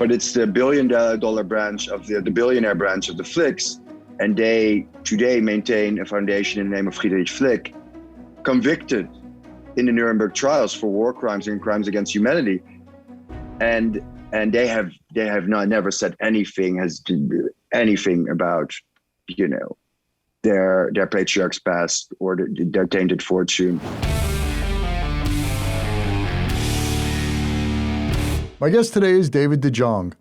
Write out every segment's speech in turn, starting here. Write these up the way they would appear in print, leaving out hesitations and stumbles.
but it's the billion-dollar branch of the billionaire branch of the Flicks, and they today maintain a foundation in the name of Friedrich Flick, convicted in the Nuremberg trials for war crimes and crimes against humanity, and they have never said anything about, you know, their patriarchs' past or their tainted fortune. My guest today is David de Jong.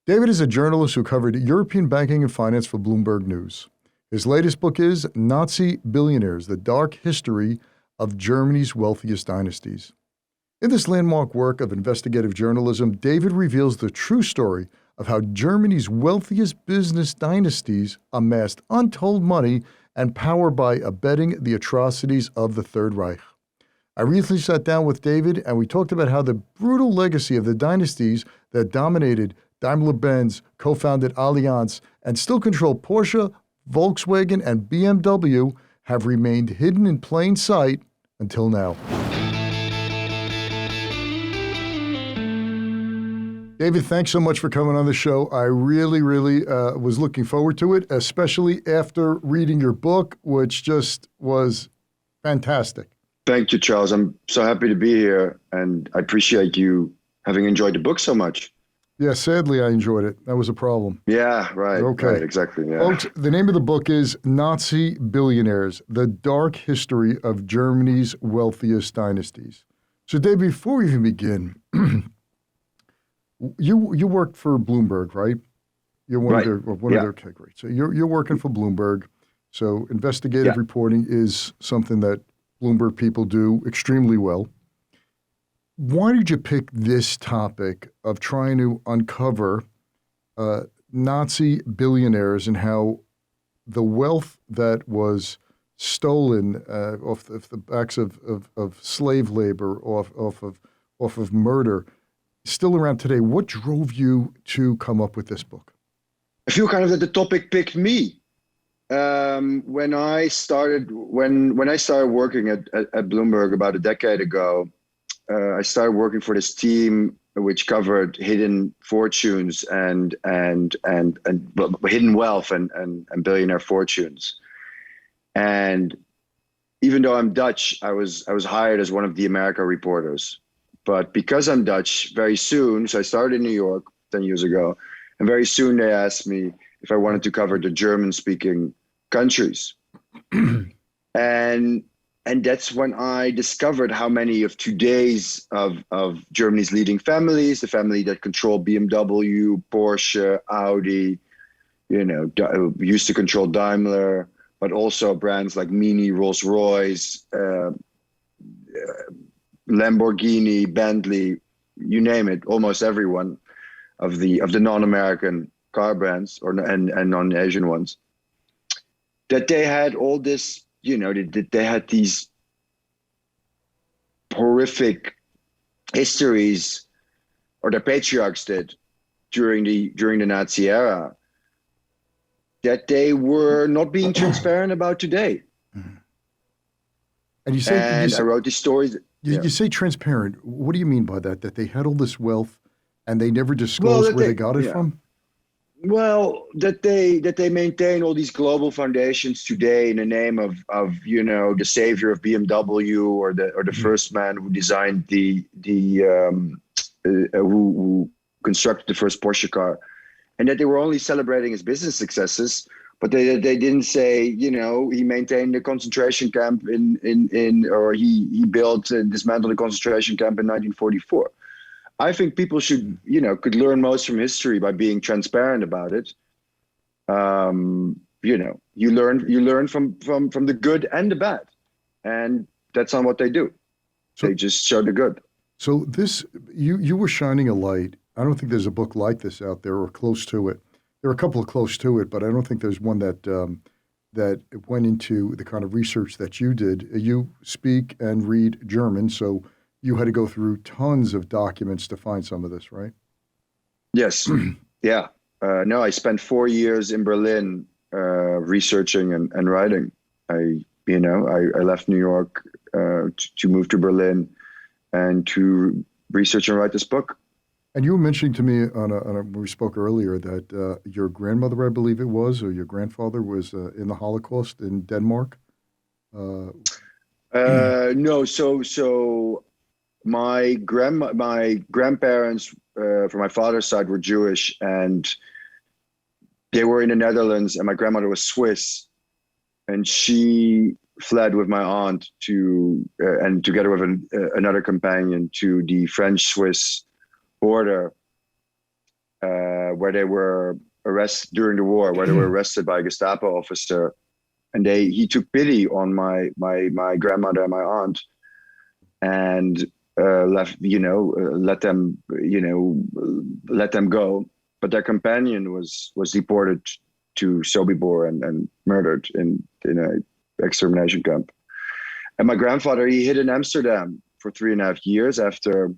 David is a journalist who covered European banking and finance for Bloomberg News. His latest book is Nazi Billionaires, The Dark History of Germany's Wealthiest Dynasties. In this landmark work of investigative journalism, David reveals the true story of how Germany's wealthiest business dynasties amassed untold money and power by abetting the atrocities of the Third Reich. I recently sat down with David and we talked about how the brutal legacy of the dynasties that dominated Daimler-Benz, co-founded Allianz, and still control Porsche, Volkswagen, and BMW have remained hidden in plain sight until now. David, thanks so much for coming on the show. I really was looking forward to it, especially after reading your book, which just was fantastic. Thank you, Charles. I'm so happy to be here, and I appreciate you having enjoyed the book so much. Yeah, sadly, I enjoyed it. That was a problem. Yeah, right. Okay. Right, exactly. Yeah. Folks, the name of the book is Nazi Billionaires, The Dark History of Germany's Wealthiest Dynasties. So, Dave, before we even begin, you worked for Bloomberg, right? You're one right. of their, okay, great. So you're working for Bloomberg. So investigative reporting is something that Bloomberg people do extremely well. Why did you pick this topic of trying to uncover Nazi billionaires and how the wealth that was stolen off the backs of slave labor, off of murder, is still around today? What drove you to come up with this book? I feel kind of that the topic picked me. When I started working at Bloomberg about a decade ago, I started working for this team which covered hidden fortunes and hidden wealth and billionaire fortunes. And even though I'm Dutch, I was hired as one of the America reporters. But because I'm Dutch, very soon, so I started in New York 10 years ago, and very soon they asked me if I wanted to cover the German-speaking countries. And that's when I discovered how many of today's of Germany's leading families, the family that control BMW, Porsche, Audi, you know, used to control Daimler, but also brands like Mini, Rolls-Royce, Lamborghini, Bentley, you name it, almost everyone of the non-American car brands and non-Asian ones, that they had all this, you know, they had these horrific histories, or the patriarchs did during the Nazi era, that they were not being transparent about today. And you say, I wrote these stories. You say transparent. What do you mean by that? That they had all this wealth and they never disclosed where they got it from? Well, that they maintain all these global foundations today in the name of you know, the savior of BMW or the first man who designed who constructed the first Porsche car, and that they were only celebrating his business successes, but they didn't say, you know, he maintained a concentration camp or he built and dismantled a concentration camp in 1944. I think people should, you know, could learn most from history by being transparent about it. You know, you learn from the good and the bad, and that's not what they do. So, they just show the good. So this, you were shining a light. I don't think there's a book like this out there or close to it. There are a couple of close to it, but I don't think there's one that went into the kind of research that you did. You speak and read German, so you had to go through tons of documents to find some of this, right? Yes. Yeah. No, I spent 4 years in Berlin researching and writing. I left New York to move to Berlin and to research and write this book. And you were mentioning to me when we spoke earlier that your grandmother, I believe it was, or your grandfather was in the Holocaust in Denmark. Uh, No, so my grandparents from my father's side were Jewish, and they were in the Netherlands, and my grandmother was Swiss, and she fled with my aunt and together with another companion to the French-Swiss border, where they were arrested during the war, where they were arrested by a Gestapo officer, and he took pity on my grandmother and my aunt, and let them go. But their companion was deported to Sobibor and murdered in an extermination camp. And my grandfather, he hid in Amsterdam for 3.5 years after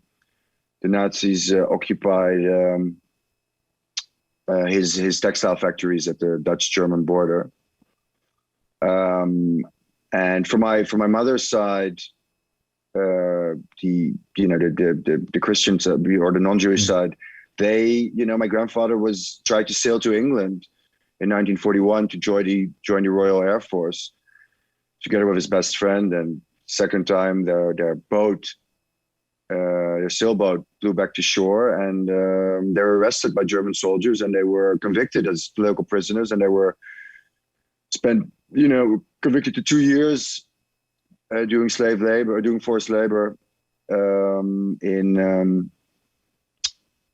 the Nazis occupied his textile factories at the Dutch-German border. And for my mother's side, the Christians or the non-Jewish side, my grandfather tried to sail to England in 1941 to join the Royal Air Force together with his best friend. And second time, their sailboat blew back to shore, and they were arrested by German soldiers, and they were convicted as political prisoners, and they were convicted to 2 years doing forced labor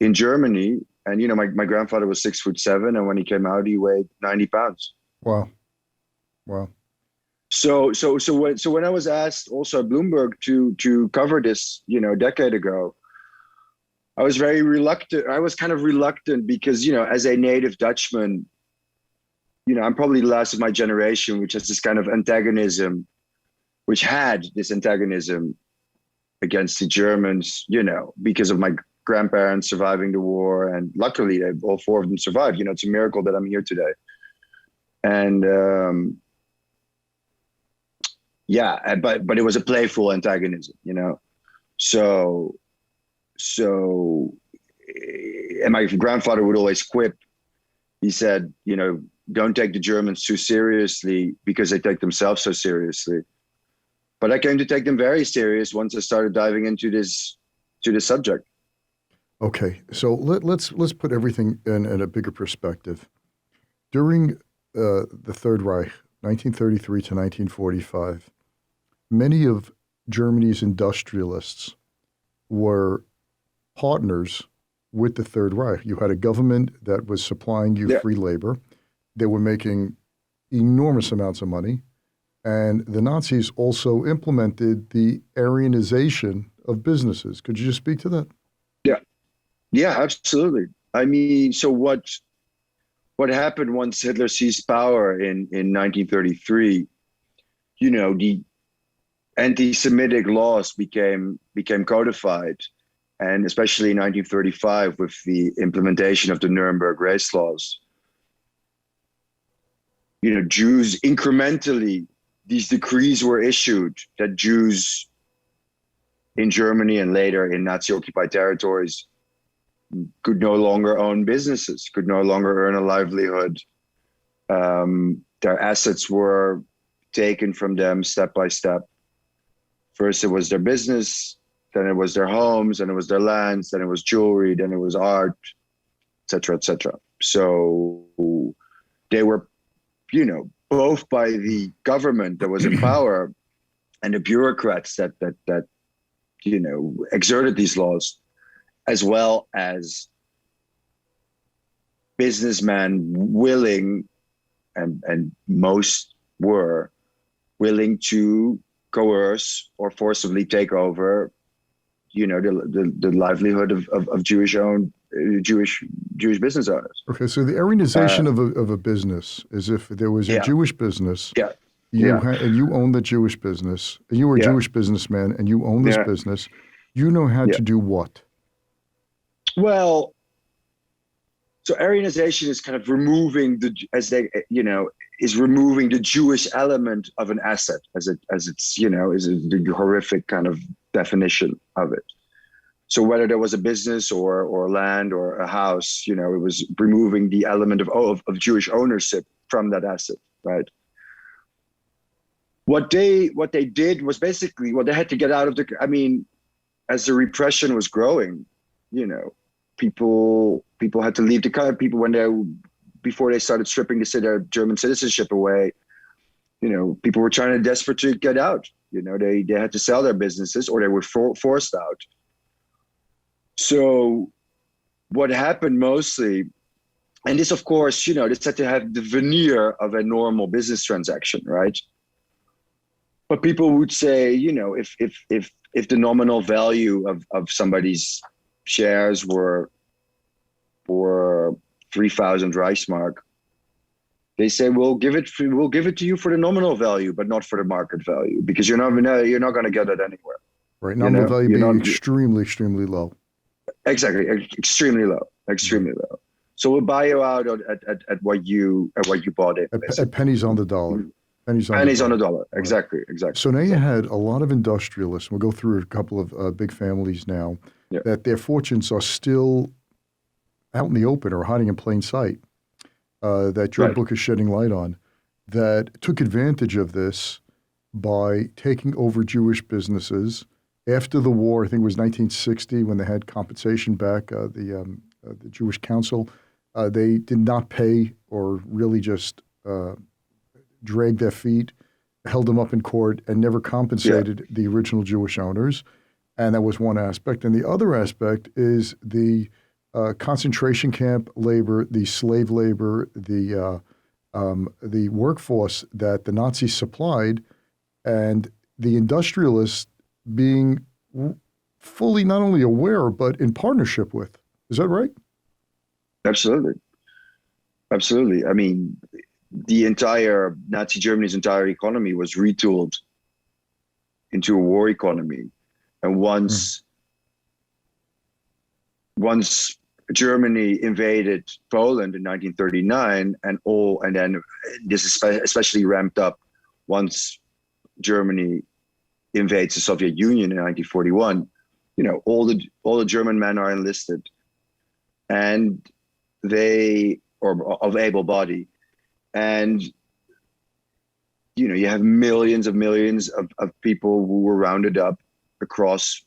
in Germany. And my grandfather was 6'7", and when he came out, he weighed 90 pounds. Wow. So when I was asked also at Bloomberg to cover this, a decade ago, I was very reluctant. I was kind of reluctant because, as a native Dutchman, I'm probably the last of my generation, which has this kind of antagonism, which had this antagonism against the Germans, because of my grandparents surviving the war. And luckily, all four of them survived. It's a miracle that I'm here today. And but it was a playful antagonism, So, and my grandfather would always quip. He said, don't take the Germans too seriously because they take themselves so seriously. But I came to take them very serious once I started diving into this subject. Okay, so let's put everything in a bigger perspective. During the Third Reich, 1933 to 1945, many of Germany's industrialists were partners with the Third Reich. You had a government that was supplying you free labor. They were making enormous amounts of money. And the Nazis also implemented the Aryanization of businesses. Could you just speak to that? Yeah, absolutely. I mean, so what happened once Hitler seized power in 1933, the anti-Semitic laws became codified. And especially in 1935 with the implementation of the Nuremberg race laws, Jews incrementally, these decrees were issued that Jews in Germany and later in Nazi-occupied territories could no longer own businesses, could no longer earn a livelihood. Their assets were taken from them step by step. First, it was their business, then it was their homes, then it was their lands, then it was jewelry, then it was art, et cetera, et cetera. So they were, both by the government that was in power and the bureaucrats that exerted these laws, as well as businessmen willing, and most were willing to coerce or forcibly take over, the livelihood of Jewish business owners. Okay, so the Aryanization of a business is if there was a Jewish business, and you own the Jewish business, and you were a Jewish businessman, and you own this business, you know how to do what? Well, so Aryanization is kind of removing removing the Jewish element of an asset, as it's is the horrific kind of definition of it. So whether there was a business or land or a house, it was removing the element of Jewish ownership from that asset, right? What they did was basically, they had to get out of as the repression was growing, people had to leave the country. Before they started stripping their German citizenship away, people were trying to desperate to get out. They had to sell their businesses or they were forced out. So what happened mostly, and this, of course, this had to have the veneer of a normal business transaction, right? But people would say, if the nominal value of somebody's shares were 3,000 Reichsmark, they say we'll give it to you for the nominal value, but not for the market value, because you're not going to get it anywhere. Right, nominal value being extremely, extremely low. Exactly, extremely low. So we'll buy you out at what you bought it at pennies on the dollar. Pennies on the dollar. Exactly. So now you had a lot of industrialists. We'll go through a couple of big families now that their fortunes are still out in the open or hiding in plain sight. That your book is shedding light on, that took advantage of this by taking over Jewish businesses. After the war, I think it was 1960, when they had compensation back, the Jewish Council, they did not pay or really just dragged their feet, held them up in court, and never compensated the original Jewish owners. And that was one aspect. And the other aspect is the concentration camp labor, the slave labor, the workforce that the Nazis supplied, and the industrialists being fully not only aware, but in partnership with. Is that right? Absolutely. I mean, Nazi Germany's entire economy was retooled into a war economy. And once Germany invaded Poland in 1939, and then this is especially ramped up once Germany invades the Soviet Union in 1941, all the German men are enlisted, and of able body, and you have millions of people who were rounded up across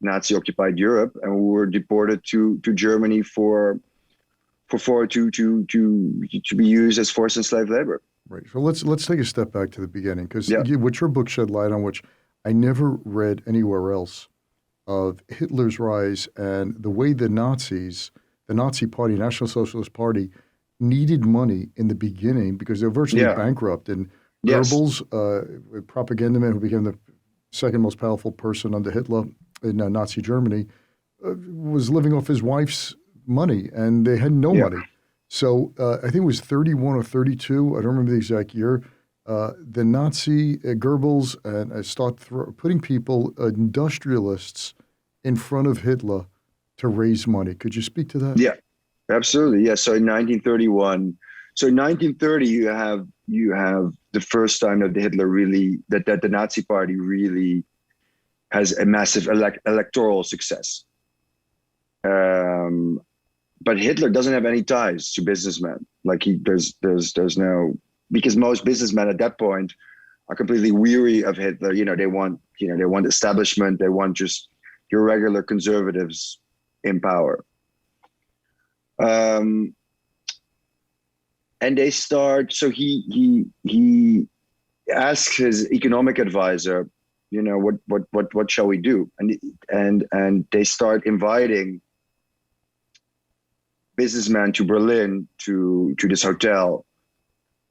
Nazi-occupied Europe and who were deported to Germany to be used as forced and slave labor. Right. So let's take a step back to the beginning, because what your book shed light on, which I never read anywhere else, of Hitler's rise and the way the Nazi Party, National Socialist Party, needed money in the beginning because they were virtually bankrupt. And Goebbels, a propaganda man who became the second most powerful person under Hitler in Nazi Germany, was living off his wife's money, and they had no money. So I think it was 31 or 32, I don't remember the exact year, the Nazi Goebbels start putting people, industrialists, in front of Hitler to raise money. Could you speak to that? Yeah, absolutely. Yeah. So in 1931, in 1930, you have the first time that that the Nazi Party really has a massive electoral success. But Hitler doesn't have any ties to businessmen. There's no, because most businessmen at that point are completely weary of Hitler. They want establishment. They want just your regular conservatives in power. And they start. So he asks his economic advisor, what shall we do? And they start inviting businessmen to Berlin to this hotel,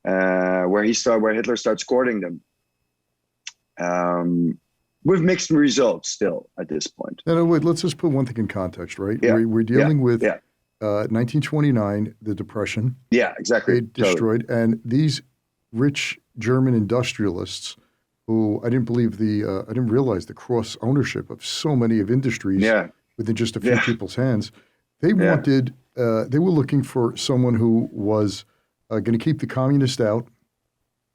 where Hitler starts courting them, with mixed results still at this point. No, wait. Let's just put one thing in context, right? Yeah. We're dealing with 1929, the Depression. Yeah, exactly. It destroyed, and these rich German industrialists, who I didn't realize the cross ownership of so many of industries within just a few people's hands. They wanted. They were looking for someone who was going to keep the communists out,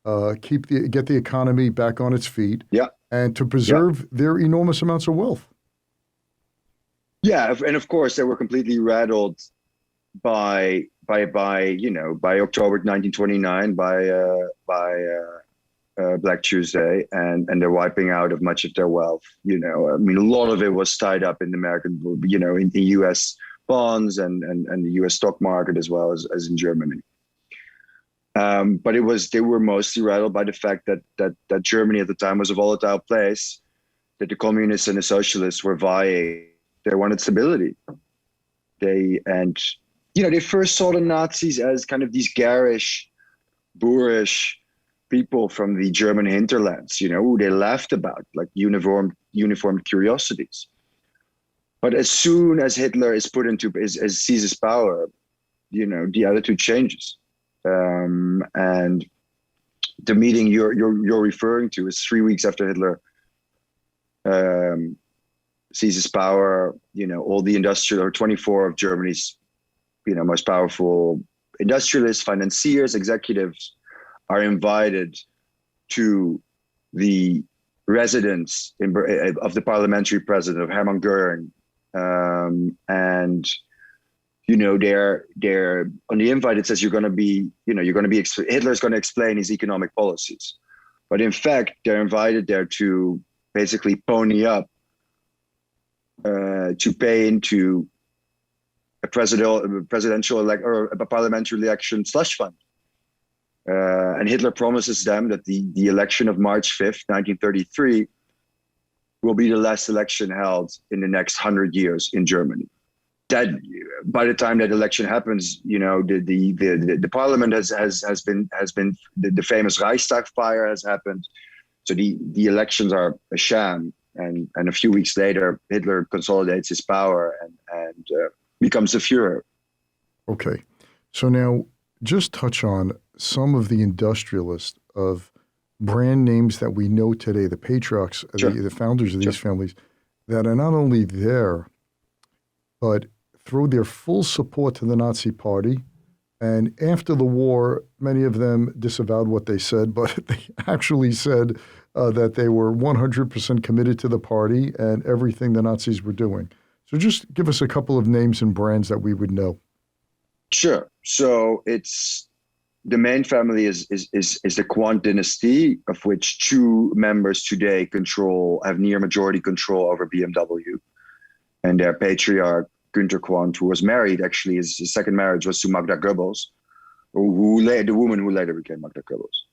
get the economy back on its feet, and to preserve their enormous amounts of wealth. Yeah, and of course they were completely rattled by October 1929 by Black Tuesday, and they're wiping out of much of their wealth. I mean, a lot of it was tied up in American, in the U.S. bonds and the U.S. stock market as well as in Germany. But they were mostly rattled by the fact that Germany at the time was a volatile place, that the communists and the socialists were vying. They wanted stability. They first saw the Nazis as kind of these garish, boorish people from the German hinterlands, who they laughed about, like uniformed curiosities. But as soon as Hitler is seizes power, the attitude changes. And the meeting you're referring to is 3 weeks after Hitler seizes power. All the 24 of Germany's most powerful industrialists, financiers, executives are invited to the residence of the parliamentary president of Hermann Goering, and they're on the invite. It says Hitler's going to explain his economic policies, but in fact they're invited there to basically pony up to pay into a presidential or a parliamentary election slush fund. And Hitler promises them that the election of March 5th, 1933, will be the last election held in the next 100 years in Germany. That by the time that election happens, the parliament has been the famous Reichstag fire has happened. So the elections are a sham, and a few weeks later, Hitler consolidates his power and becomes the Führer. Okay, so now just touch on some of the industrialists of brand names that we know today, the patriarchs, Sure. the founders of these families, that are not only there, but throw their full support to the Nazi Party. And after the war, many of them disavowed what they said, but they actually said that they were 100% committed to the party and everything the Nazis were doing. So just give us a couple of names and brands that we would know. Sure. So the main family is the Quandt dynasty, of which two members today have near majority control over BMW, and their patriarch Günter Quandt, who was married. Actually, his second marriage was to Magda Goebbels, the woman who later became Magda Goebbels.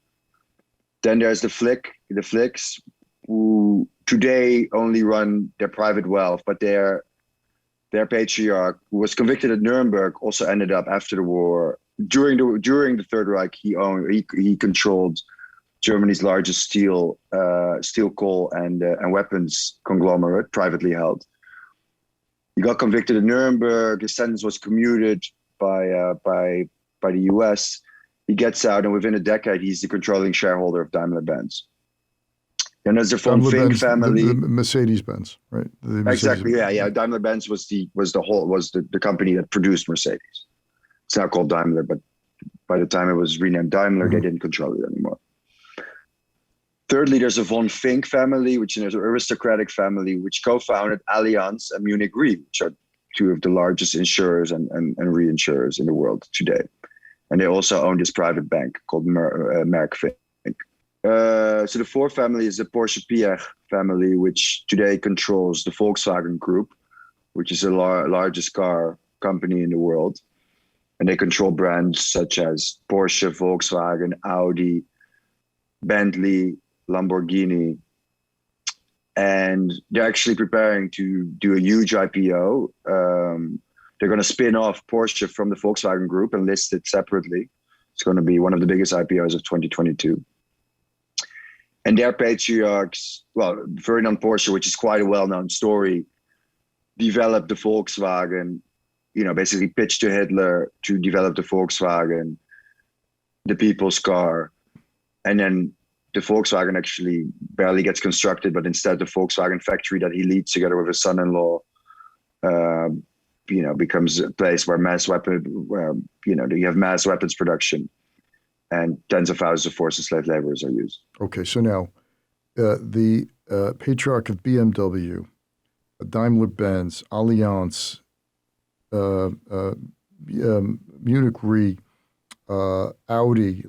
Then there's the Flicks, who today only run their private wealth, but their patriarch, who was convicted at Nuremberg, also ended up after the war. During the Third Reich, he controlled Germany's largest steel, coal, and weapons conglomerate, privately held. He got convicted at Nuremberg. His sentence was commuted by the U.S. He gets out, and within a decade, he's the controlling shareholder of Daimler-Benz. Then there's the von Fink family, the Mercedes-Benz, right? Exactly. Yeah. Daimler-Benz was the company that produced Mercedes. It's now called Daimler, but by the time it was renamed Daimler, they didn't control it anymore. Thirdly, there's a von Fink family, which is an aristocratic family, which co-founded Allianz and Munich Re, which are two of the largest insurers and reinsurers in the world today. And they also own this private bank called Merck Fink. So the fourth family is the Porsche-Piech family, which today controls the Volkswagen Group, which is the largest car company in the world. And they control brands such as Porsche, Volkswagen, Audi, Bentley, Lamborghini. And they're actually preparing to do a huge IPO. They're going to spin off Porsche from the Volkswagen Group and list it separately. It's going to be one of the biggest IPOs of 2022. And their patriarchs, Ferdinand Porsche, which is quite a well-known story, developed the Volkswagen, basically pitched to Hitler to develop the Volkswagen, the people's car. And then the Volkswagen actually barely gets constructed, but instead the Volkswagen factory that he leads together with his son-in-law, becomes a place where you have mass weapons production. And tens of thousands of forced slave laborers are used. Okay, so now the patriarch of BMW, Daimler-Benz, Allianz, Munich Re, Audi,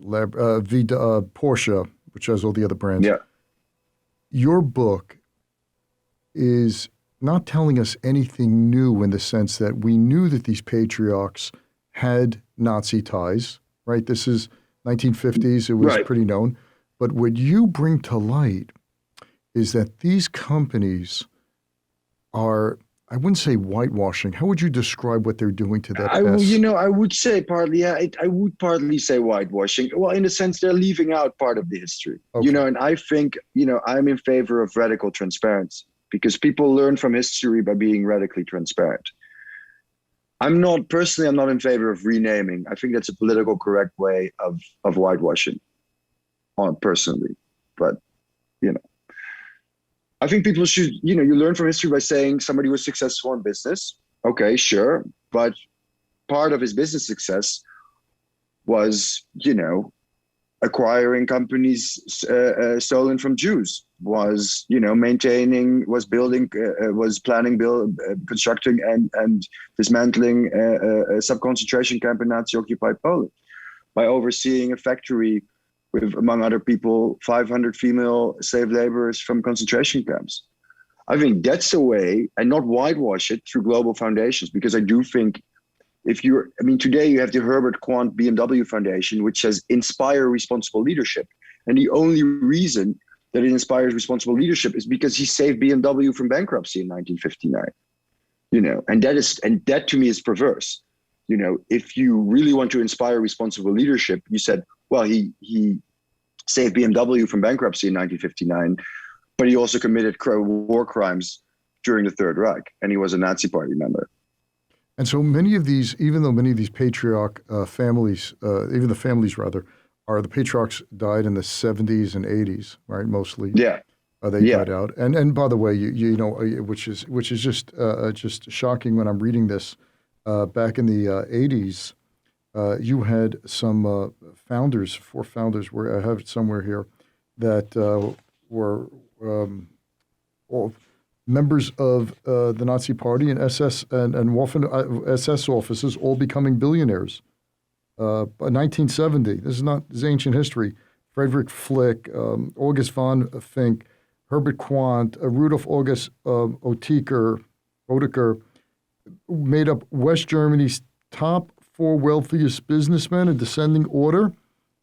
Porsche, which has all the other brands. Yeah. Your book is not telling us anything new in the sense that we knew that these patriarchs had Nazi ties, right? This is 1950s. It was pretty known. But what you bring to light is that these companies are, I wouldn't say whitewashing. How would you describe what they're doing to that past? I would say partly, I would partly say whitewashing. Well, in a sense, they're leaving out part of the history, and I think, I'm in favor of radical transparency because people learn from history by being radically transparent. I'm not in favor of renaming. I think that's a political correct way of whitewashing, personally. But, I think people should, you learn from history by saying somebody was successful in business. Okay, sure. But part of his business success was, acquiring companies stolen from Jews, was, constructing and dismantling a sub-concentration camp in Nazi-occupied Poland, by overseeing a factory with, among other people, 500 female slave laborers from concentration camps. I think that's the way, and not whitewash it through global foundations, because I do think today you have the Herbert Quandt BMW Foundation, which says inspire responsible leadership. And the only reason that it inspires responsible leadership is because he saved BMW from bankruptcy in 1959. And that to me is perverse. If you really want to inspire responsible leadership, you said, well, he saved BMW from bankruptcy in 1959, but he also committed war crimes during the Third Reich, and he was a Nazi Party member. And so many of these, even though many of these patriarch families, even the families rather, the patriarchs died in the 70s and 80s, right? Mostly. Yeah. They died out. And by the way, which is just shocking when I'm reading this. Back in the 80s, you had some founders, 4 founders, where I have it somewhere here, that were all members of the Nazi Party and SS and Waffen SS officers, all becoming billionaires. By 1970, this is ancient history. Friedrich Flick, August von Fink, Herbert Quandt, Rudolf August Oettinger made up West Germany's top 4 wealthiest businessmen in descending order,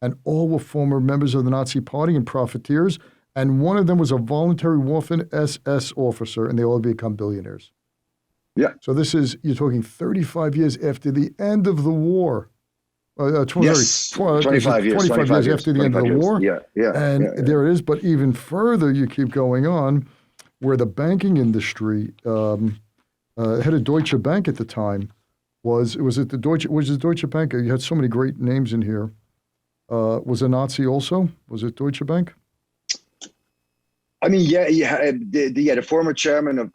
and all were former members of the Nazi Party and profiteers. And one of them was a voluntary Waffen SS officer, and they all become billionaires. Yeah. So you're talking 35 years after the end of the war. 25 years after the end of the war. There it is. But even further, you keep going on, where the banking industry, head of Deutsche Bank at the time, was it Deutsche Bank? You had so many great names in here. Was a Nazi also? Was it Deutsche Bank? The former chairman of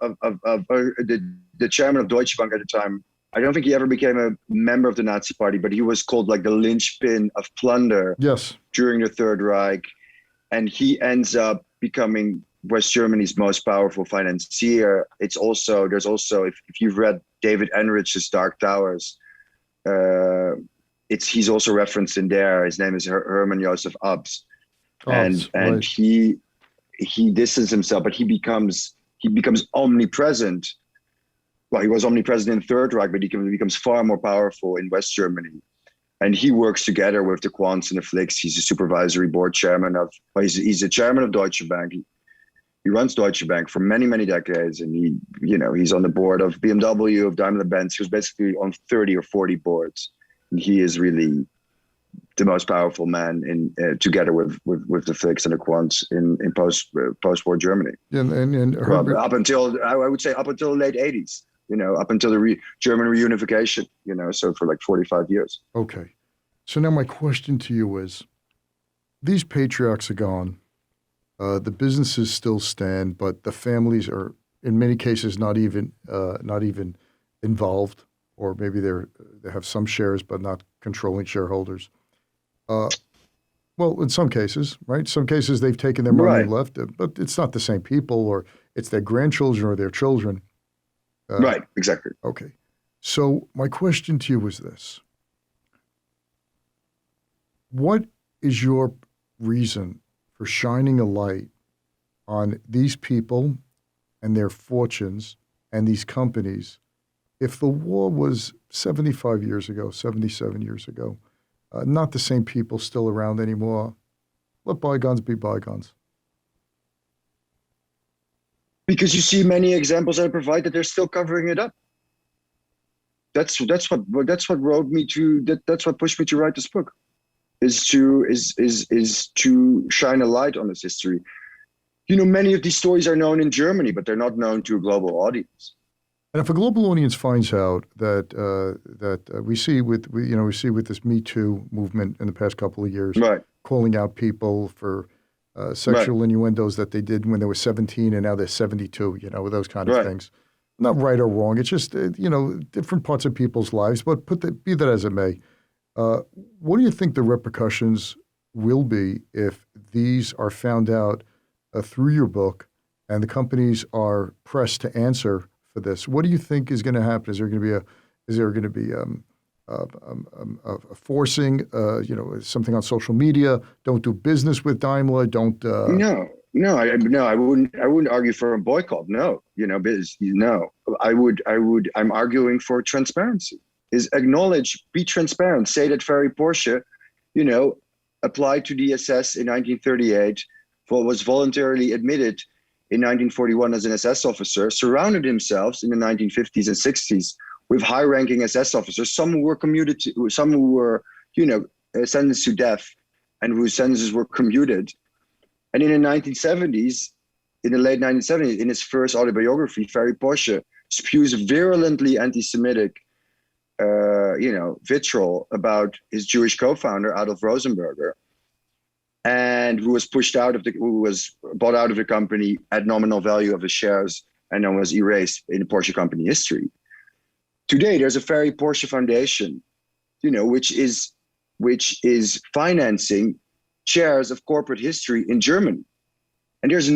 the chairman of Deutsche Bank at the time, I don't think he ever became a member of the Nazi Party, but he was called like the linchpin of plunder during the Third Reich. And he ends up becoming West Germany's most powerful financier. There's also, if you've read David Enrich's Dark Towers, he's also referenced in there. His name is Hermann Josef Abs. And he distances himself, but he becomes omnipresent. Well, he was omnipresent in the Third Reich, but he becomes far more powerful in West Germany. And he works together with the Quandts and the Flicks. He's a supervisory board chairman he's a chairman of Deutsche Bank. He runs Deutsche Bank for many, many decades. And he's on the board of BMW, of Daimler-Benz. He was basically on 30 or 40 boards. And he is really the most powerful man together with the Flicks and the Quandts in post-war Germany. And up until the late 80s, up until the German reunification, so for like 45 years. Okay. So now my question to you is, these patriarchs are gone. The businesses still stand, but the families are, in many cases, not even involved, or maybe they have some shares but not controlling shareholders. Well, in some cases, right? Some cases they've taken their money and left it, but it's not the same people, or it's their grandchildren or their children. Right, exactly. Okay. So my question to you was this. What is your reason for shining a light on these people and their fortunes and these companies? If the war was 75 years ago, 77 years ago, not the same people still around anymore, let bygones be bygones. Because you see many examples I provide that they're still covering it up. That's what wrote me to that's what pushed me to write this book, is to shine a light on this history. Many of these stories are known in Germany, but they're not known to a global audience. And if a global audience finds out that we see with this Me Too movement in the past couple of years, right, calling out people for sexual innuendos that they did when they were 17 and now they're 72, with those kind of things. Not right or wrong. It's just, different parts of people's lives, but be that as it may. What do you think the repercussions will be if these are found out through your book and the companies are pressed to answer for this? What do you think is going to happen? Is there going to be a forcing, something on social media? Don't do business with Daimler. Don't. No, I wouldn't argue for a boycott. No, I'm arguing for transparency. Is acknowledge, be transparent. Say that Ferry Porsche, applied to the SS in 1938, was voluntarily admitted in 1941 as an SS officer, surrounded himself in the 1950s and 60s with high-ranking SS officers, some who were commuted to, some who were, sentenced to death and whose sentences were commuted. And in the 1970s, in the late 1970s, in his first autobiography, Ferry Porsche spews virulently anti-Semitic, vitriol about his Jewish co-founder, Adolf Rosenberger, and who was bought out of the company at nominal value of his shares and then was erased in the Porsche company history. Today, there's a Ferry Porsche Foundation, which is financing shares of corporate history in Germany. And there's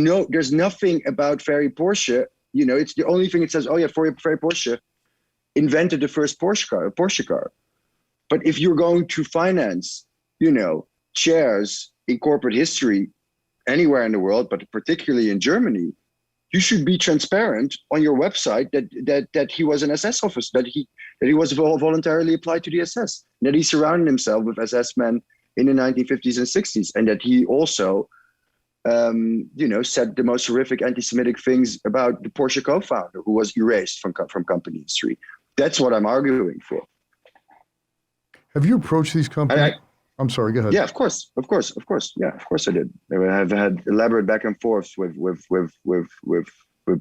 nothing about Ferry Porsche, it's the only thing it says, oh yeah, Ferry Porsche invented the first Porsche car. But if you're going to finance, shares in corporate history anywhere in the world, but particularly in Germany, you should be transparent on your website that he was an SS officer, that he was voluntarily applied to the SS, that he surrounded himself with SS men in the 1950s and 60s, and that he also, said the most horrific anti-Semitic things about the Porsche co-founder, who was erased from company history. That's what I'm arguing for. Have you approached these companies? I'm sorry, go ahead. Yeah, of course. Yeah, of course I did. I've had elaborate back and forth with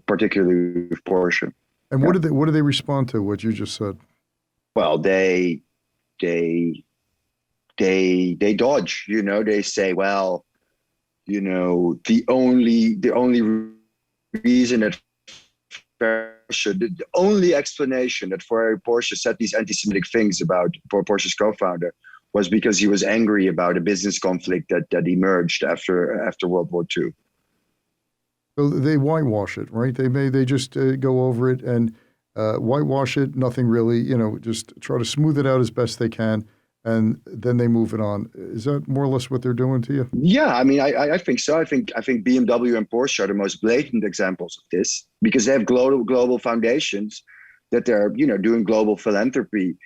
particularly with Porsche. And what do they respond to what you just said? Well, they dodge. They say, well, the only reason that the only explanation that Ferry Porsche said these anti-Semitic things about Porsche's co-founder was because he was angry about a business conflict that emerged after World War II. So they whitewash it, right? They just go over it and whitewash it. Nothing really, just try to smooth it out as best they can, and then they move it on. Is that more or less what they're doing to you? Yeah, I mean, I think so. I think BMW and Porsche are the most blatant examples of this, because they have global foundations that they're doing global philanthropy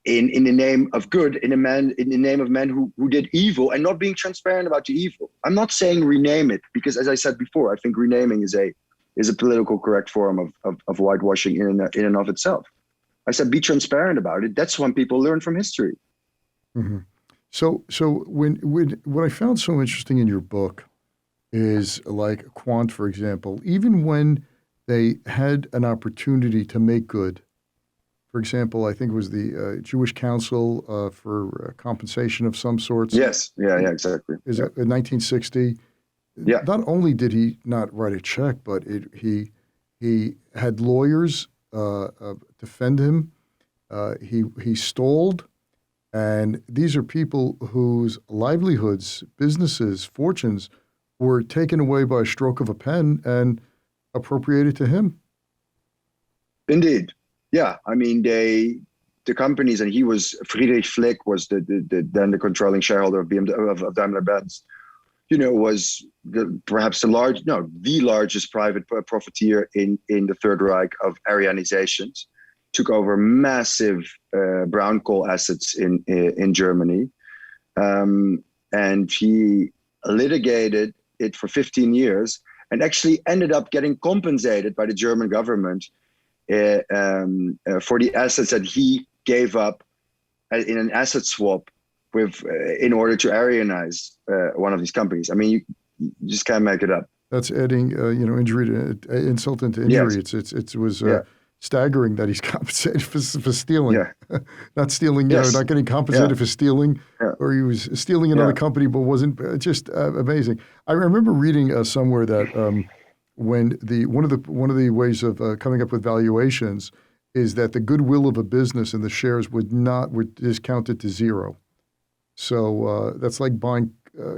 in the name of good, in the name of men who did evil, and not being transparent about the evil. I'm not saying rename it, because as I said before, I think renaming is a political correct form of whitewashing in and of itself. I said be transparent about it. That's when people learn from history. Mm-hmm. So when what I found so interesting in your book is, like Quant, for example, even when they had an opportunity to make good. For example, I think it was the Jewish Council for compensation of some sorts. Yes, yeah, exactly. Is it in 1960? Yeah. Not only did he not write a check, but he had lawyers defend him. He stalled, and these are people whose livelihoods, businesses, fortunes were taken away by a stroke of a pen and appropriated to him. Indeed. Yeah. I mean, the companies, and Friedrich Flick was then the controlling shareholder of BMW, of Daimler-Benz, was perhaps the largest private profiteer in the Third Reich of Aryanizations, took over massive brown coal assets in Germany. And he litigated it for 15 years and actually ended up getting compensated by the German government for the assets that he gave up in an asset swap in order to Aryanize one of these companies. I mean, you just can't make it up. That's adding, injury to insult into injury. Yes. It was staggering that he's compensated for stealing. Yeah. Not stealing, Yes. Not getting compensated for stealing, or he was stealing another company, but wasn't. Just amazing. I remember reading somewhere that when one of the ways of coming up with valuations is that the goodwill of a business and the shares were discounted to zero. So that's like buying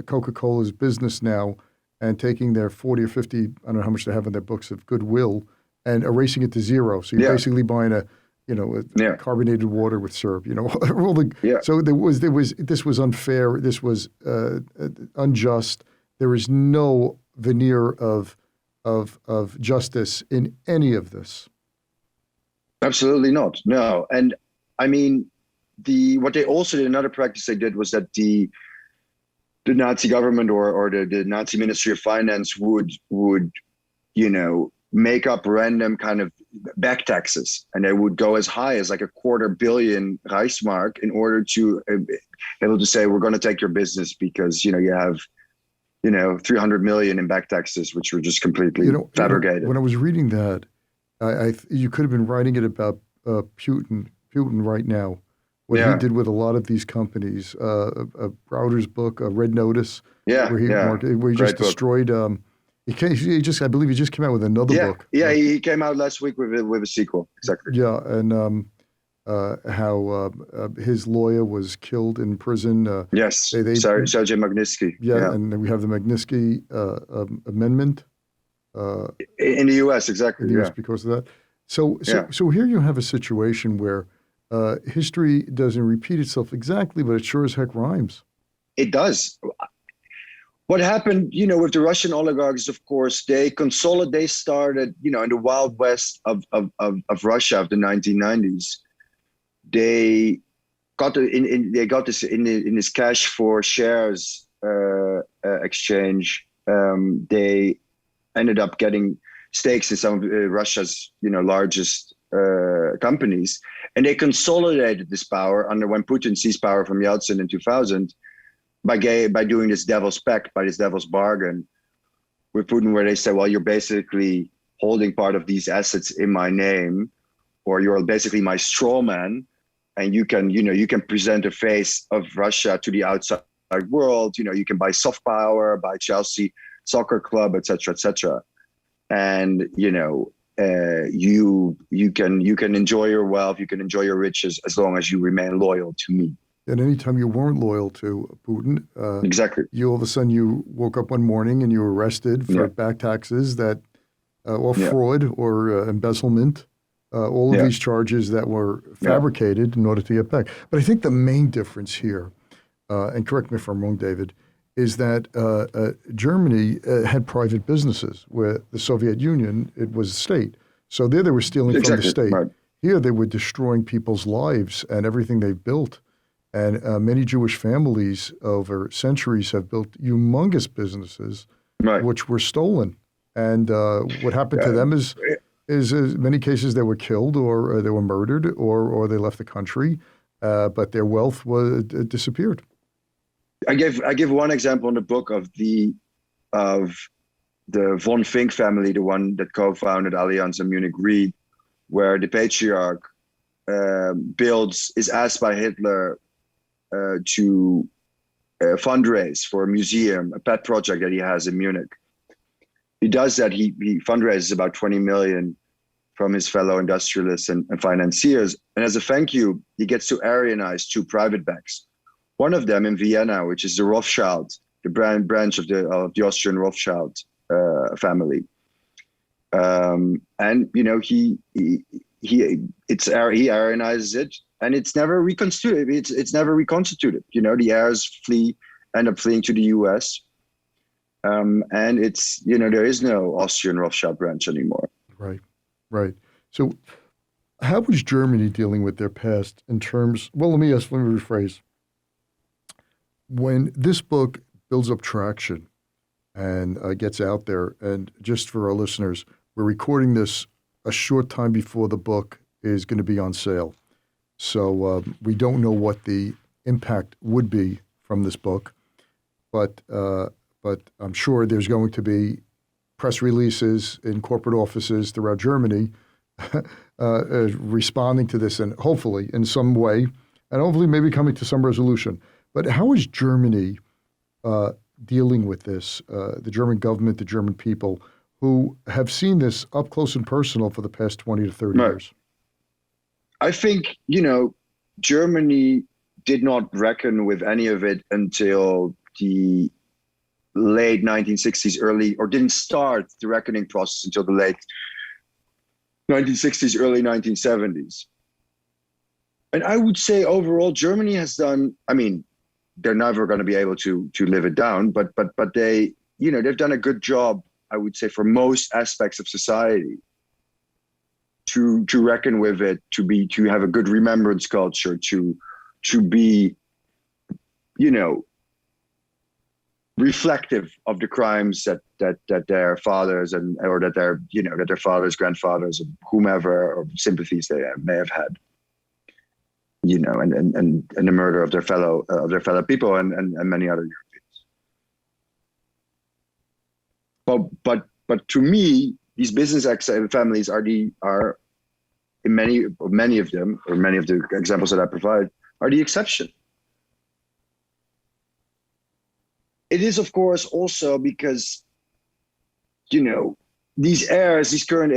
Coca-Cola's business now and taking their 40 or 50, I don't know how much they have in their books of goodwill, and erasing it to zero. So you're basically buying a carbonated water with syrup. So this was unfair. This was unjust. There is no veneer of justice in any of this. Absolutely not. No. And I mean, what they also did, another practice they did, was that the Nazi government or the Nazi Ministry of Finance would make up random kind of back taxes, and they would go as high as like 250 million Reichsmark in order to be able to say, we're going to take your business because you have 300 million in back taxes, which were just completely fabricated. When I was reading that, you could have been writing it about Putin right now. What he did with a lot of these companies, Browder's book, Red Notice, where he just destroyed. I believe he just came out with another book. Yeah, he came out last week with a sequel. Exactly. Yeah, and how his lawyer was killed in prison. Yes, Sergei Magnitsky. Yeah, and we have the Magnitsky Amendment. In the U.S., exactly. In the U.S. because of that. So here you have a situation where history doesn't repeat itself exactly, but it sure as heck rhymes. It does. What happened, with the Russian oligarchs, of course, they started, in the Wild West of Russia of the 1990s. They got this in this cash for shares exchange. They ended up getting stakes in some of Russia's, largest companies, and they consolidated this power when Putin seized power from Yeltsin in 2000 by doing this devil's pact, by this devil's bargain with Putin, where they say, well, you're basically holding part of these assets in my name, or you're basically my straw man, and you can present a face of Russia to the outside world. You can buy soft power, buy Chelsea soccer club, et cetera, and you can enjoy your wealth, you can enjoy your riches as long as you remain loyal to me. And anytime you weren't loyal to Putin, exactly, all of a sudden you woke up one morning and you were arrested for back taxes or fraud or embezzlement, all of these charges that were fabricated in order to get back. But I think the main difference here, and correct me if I'm wrong, David, is that Germany had private businesses, where the Soviet Union, it was a state. So there they were stealing from the state. Right. Here they were destroying people's lives and everything they've built. And many Jewish families over centuries have built humongous businesses, which were stolen. And what happened to them is in many cases they were killed, or they were murdered, or they left the country, but their wealth disappeared. I give one example in the book of the von Fink family, the one that co-founded Allianz and Munich Re, where the patriarch is asked by Hitler to fundraise for a museum, a pet project that he has in Munich. He does that. He fundraises about 20 million from his fellow industrialists and financiers. And as a thank you, he gets to Aryanize 2 private banks. One of them in Vienna, which is the Rothschild, the branch of the Austrian Rothschild family. And he he Aryanizes it, and it's never reconstituted. It's never reconstituted. The heirs end up fleeing to the U.S. And it's there is no Austrian Rothschild branch anymore. Right. So, how was Germany dealing with their past in terms? Well, let me rephrase. When this book builds up traction and gets out there, and just for our listeners, we're recording this a short time before the book is going to be on sale. So we don't know what the impact would be from this book, but I'm sure there's going to be press releases in corporate offices throughout Germany responding to this, and hopefully in some way, and hopefully maybe coming to some resolution. But how is Germany dealing with this, the German government, the German people, who have seen this up close and personal for the past 20 to 30 years? I think, Germany did not reckon with any of it until the late 1960s, didn't start the reckoning process until the late 1960s, early 1970s. And I would say overall, Germany has done, they're never going to be able to live it down, but they, they've done a good job, I would say, for most aspects of society to reckon with it, to have a good remembrance culture, to be, reflective of the crimes that their fathers or that their fathers, grandfathers, and whomever, or sympathies they may have had, and the murder of their fellow people and many other Europeans. But to me, these business families are in many of them, or many of the examples that I provide, are the exception. It is, of course, also because, these heirs, these current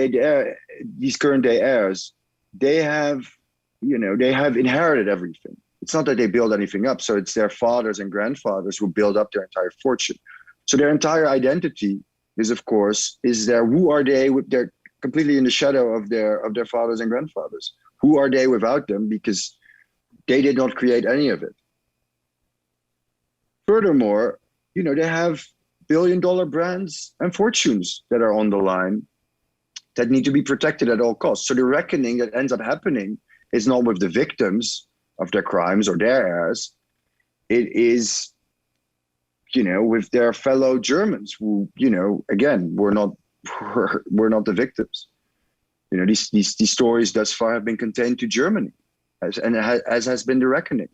day heirs, they have inherited everything. It's not that they build anything up. So it's their fathers and grandfathers who build up their entire fortune. So their entire identity is, of course, who are they? They're completely in the shadow of their fathers and grandfathers. Who are they without them? Because they did not create any of it. Furthermore, they have billion-dollar brands and fortunes that are on the line that need to be protected at all costs. So the reckoning that ends up happening is not with the victims of their crimes or their heirs. It is, with their fellow Germans who, again, we're not the victims. These stories thus far have been contained to Germany, as has been the reckoning.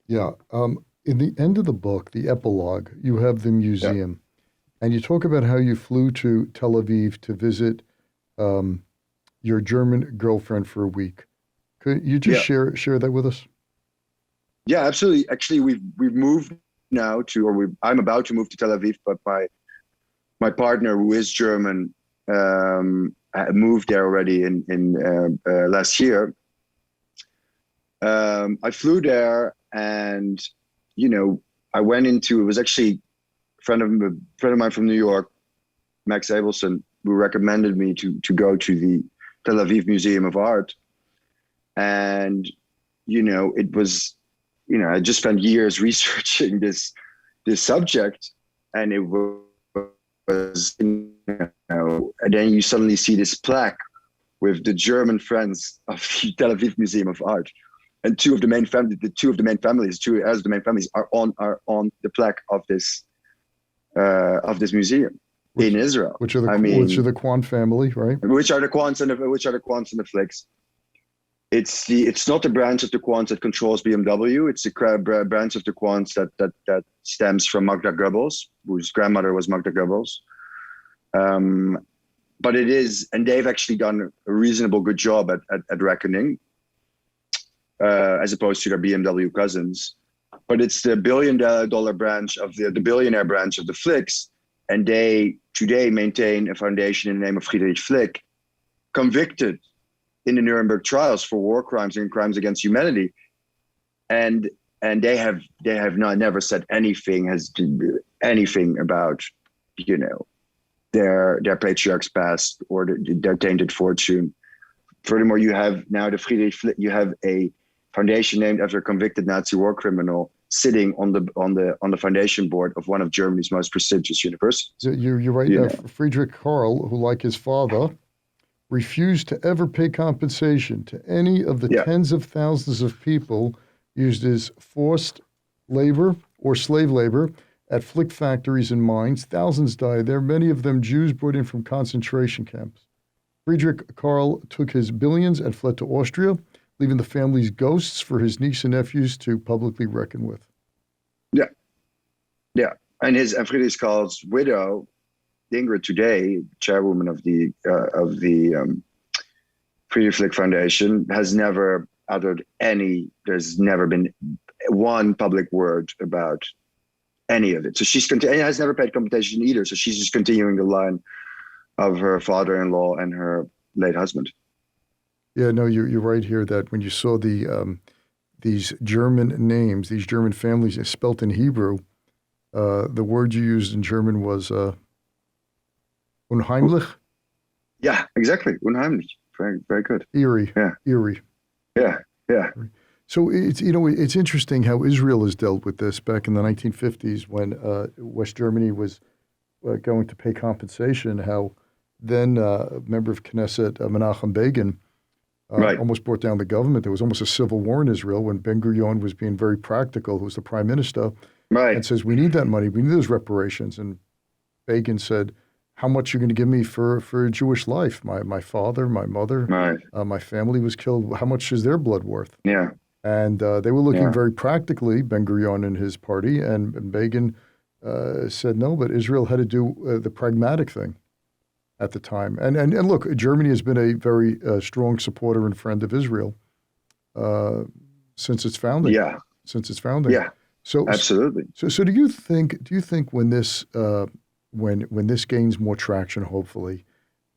Yeah. In the end of the book, the epilogue, you have the museum, and you talk about how you flew to Tel Aviv to visit your German girlfriend for a week. Could you just share that with us? Yeah, absolutely. Actually, we've moved now I'm about to move to Tel Aviv, but my partner, who is German, moved there already in last year. I flew there, and I went into, it was actually a friend of mine from New York, Max Abelson, who recommended me to go to the Tel Aviv Museum of Art. And, it was, I just spent years researching this subject, and it was, and then you suddenly see this plaque with the German friends of the Tel Aviv Museum of Art. And two of the main families are on the plaque of this museum in Israel. Which are the Kwan family, right? Which are the Kwans and the Flicks. It's not the branch of the Kwans that controls BMW. It's the branch of the Kwans that stems from Magda Goebbels, whose grandmother was Magda Goebbels. But it is, and they've actually done a reasonable good job at reckoning. As opposed to their BMW cousins, but it's the billion-dollar branch of the billionaire branch of the Flicks, and they today maintain a foundation in the name of Friedrich Flick, convicted in the Nuremberg trials for war crimes and crimes against humanity, and they have never said anything about their patriarch's past or their tainted fortune. Furthermore, you have now you have a foundation named after a convicted Nazi war criminal sitting on the foundation board of one of Germany's most prestigious universities. So you're right. Friedrich Karl, who, like his father, refused to ever pay compensation to any of the tens of thousands of people used as forced labor or slave labor at Flick factories and mines. Thousands died there, many of them Jews brought in from concentration camps. Friedrich Karl took his billions and fled to Austria, leaving the family's ghosts for his niece and nephews to publicly reckon with. Yeah. And Friedrich Karl's widow, Ingrid, today, chairwoman of the Friedrich Flick Foundation, has never uttered there's never been one public word about any of it. So and has never paid compensation either. So she's just continuing the line of her father-in-law and her late husband. Yeah, no, you're right here that when you saw these German names, these German families spelt in Hebrew, the word you used in German was unheimlich? Yeah, exactly. Unheimlich. Very, very good. Eerie. Yeah. Eerie. Yeah. So it's interesting how Israel has dealt with this back in the 1950s when West Germany was going to pay compensation, how then a member of Knesset, Menachem Begin, almost brought down the government. There was almost a civil war in Israel when Ben-Gurion was being very practical, who was the prime minister, and says, we need that money, we need those reparations. And Begin said, how much are you going to give me for a Jewish life? My father, my mother, my family was killed. How much is their blood worth? Yeah. And they were looking very practically, Ben-Gurion and his party, and Begin said no, but Israel had to do the pragmatic thing at the time. And look, Germany has been a very strong supporter and friend of Israel since its founding. Yeah. Since its founding. Yeah. So absolutely. So do you think when this when this gains more traction, hopefully,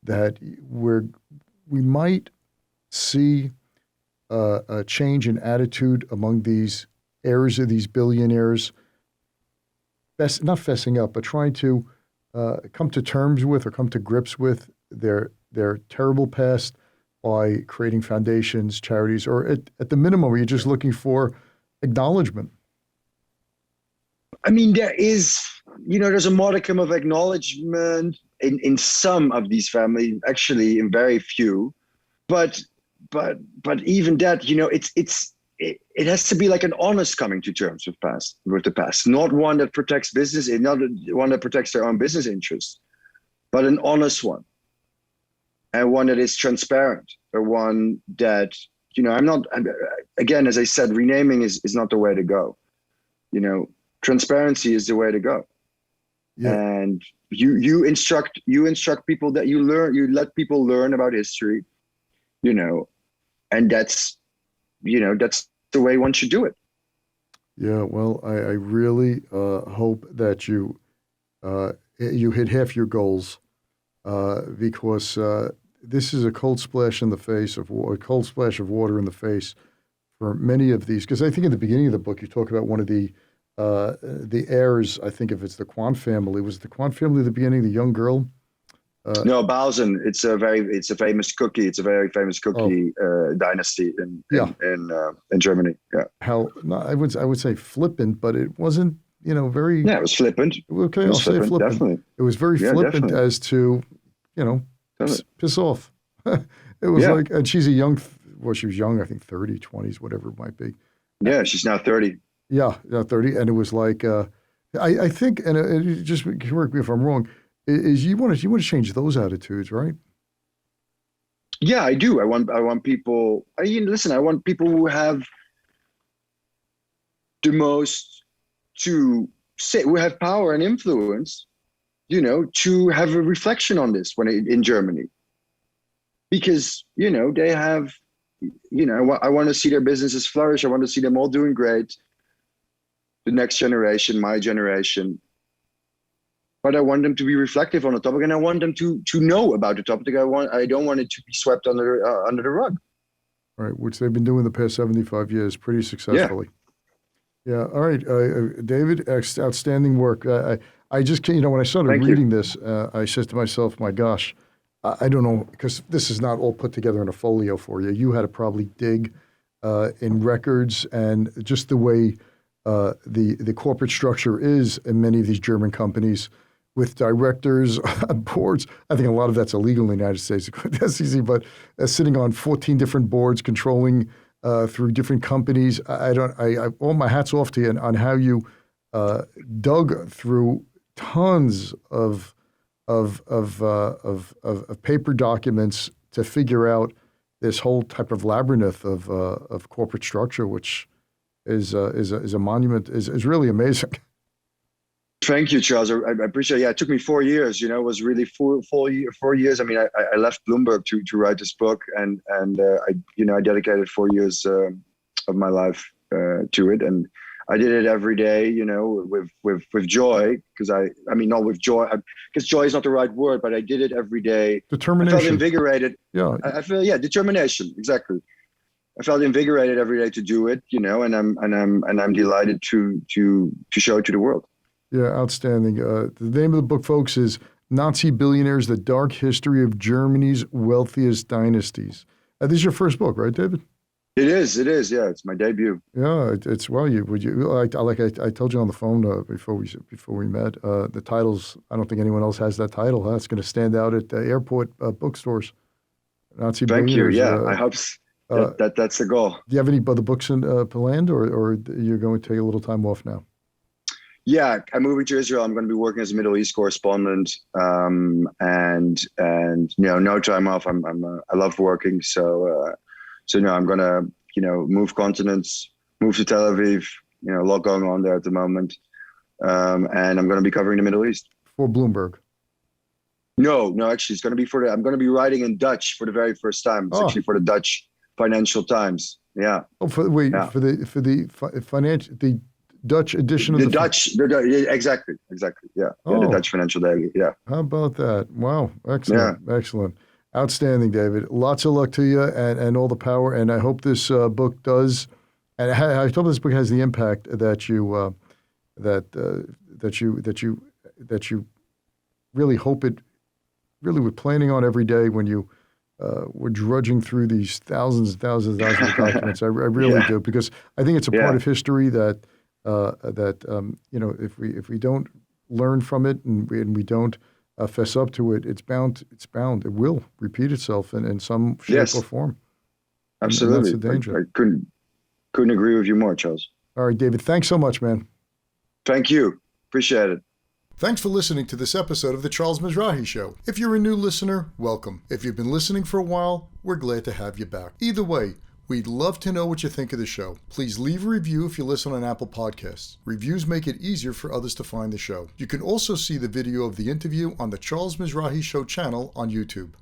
that we might see a change in attitude among these heirs of these billionaires, not fessing up, but trying to come to terms with or come to grips with their terrible past by creating foundations, charities, or at the minimum, are you just looking for acknowledgement? I mean, there's a modicum of acknowledgement in some of these families, actually in very few, but even that, it has to be like an honest coming to terms with the past, not one that protects business, not one that protects their own business interests, but an honest one, and one that is transparent, or one that, again, as I said, renaming is not the way to go. Transparency is the way to go. Yeah. And you instruct people that you let people learn about history, and that's the way one should do it. Yeah, well, I really hope that you hit half your goals, because this is a cold splash of water in the face for many of these. Because I think in the beginning of the book you talk about one of the heirs. I think if it's the Kwan family, was it the Kwan family at the beginning? The young girl. No, Bausen. It's a famous cookie. It's a very famous cookie dynasty in Germany. Yeah. I would say flippant, but it wasn't. Very. Yeah, it was flippant. Okay, I'll say flippant. Definitely. It was very flippant, definitely. As to, piss off. It was like, and she's she was young. I think 30, 20s, whatever it might be. Yeah, she's now 30. Yeah, 30, and it was like, I think, and it just correct me if I'm wrong. Is you want to change those attitudes, right? Yeah, I do. I want people. I want people who have the most to say, who have power and influence, to have a reflection on this in Germany, because they have, I want to see their businesses flourish. I want to see them all doing great. The next generation, my generation. But I want them to be reflective on the topic, and I want them to know about the topic. I don't want it to be swept under the rug. Right, which they've been doing the past 75 years pretty successfully. Yeah. All right, David, outstanding work. I just can't, when I started reading this, I said to myself, my gosh, I don't know, because this is not all put together in a folio for you. You had to probably dig in records and just the way the corporate structure is in many of these German companies with directors, boards. I think a lot of that's illegal in the United States, that's easy, but sitting on 14 different boards, controlling through different companies. I all my hats off to you on how you dug through tons of paper documents to figure out this whole type of labyrinth of corporate structure, which is a monument, is really amazing. Thank you, Charles. I appreciate it. Yeah, it took me 4 years. It was really 4 years. I mean, I left Bloomberg to write this book, and I dedicated 4 years of my life to it, and I did it every day, with joy, because not with joy, because joy is not the right word, but I did it every day. Determination. I felt invigorated. Yeah. I feel, determination. Exactly. I felt invigorated every day to do it, and I'm delighted to show it to the world. Yeah, outstanding. The name of the book, folks, is Nazi Billionaires: The Dark History of Germany's Wealthiest Dynasties. This is your first book, right, David? It is. Yeah, it's my debut. Yeah, it's well. I told you on the phone before we met. The titles. I don't think anyone else has that title. Huh? It's going to stand out at airport bookstores. Nazi Billionaires. Thank you. Yeah, I hope that's the goal. Do you have any other books planned, or you're going to take a little time off now? Yeah, I'm moving to Israel. I'm going to be working as a Middle East correspondent, and no time off. I love working, so no, I'm going to move continents, move to Tel Aviv. A lot going on there at the moment, and I'm going to be covering the Middle East for Bloomberg. No, actually, it's going to be I'm going to be writing in Dutch for the very first time. It's actually for the Dutch Financial Times. Yeah. Oh, for the financial Dutch edition of the Dutch. Exactly. Yeah. Oh. The Dutch Financial Daily. Yeah. How about that? Wow. Excellent. Yeah. Excellent. Outstanding, David. Lots of luck to you and all the power. And I hope this book does. And I hope this book has the impact that you really hope it. Really, we're planning on every day when you were drudging through these thousands of documents. I really do, because I think it's a part of history that if we don't learn from it and we don't fess up to it, it's bound. It will repeat itself in some shape or form. Absolutely, and that's the danger. I couldn't agree with you more, Charles. All right, David. Thanks so much, man. Thank you. Appreciate it. Thanks for listening to this episode of The Charles Mizrahi Show. If you're a new listener, welcome. If you've been listening for a while, we're glad to have you back. Either way, we'd love to know what you think of the show. Please leave a review if you listen on Apple Podcasts. Reviews make it easier for others to find the show. You can also see the video of the interview on the Charles Mizrahi Show channel on YouTube.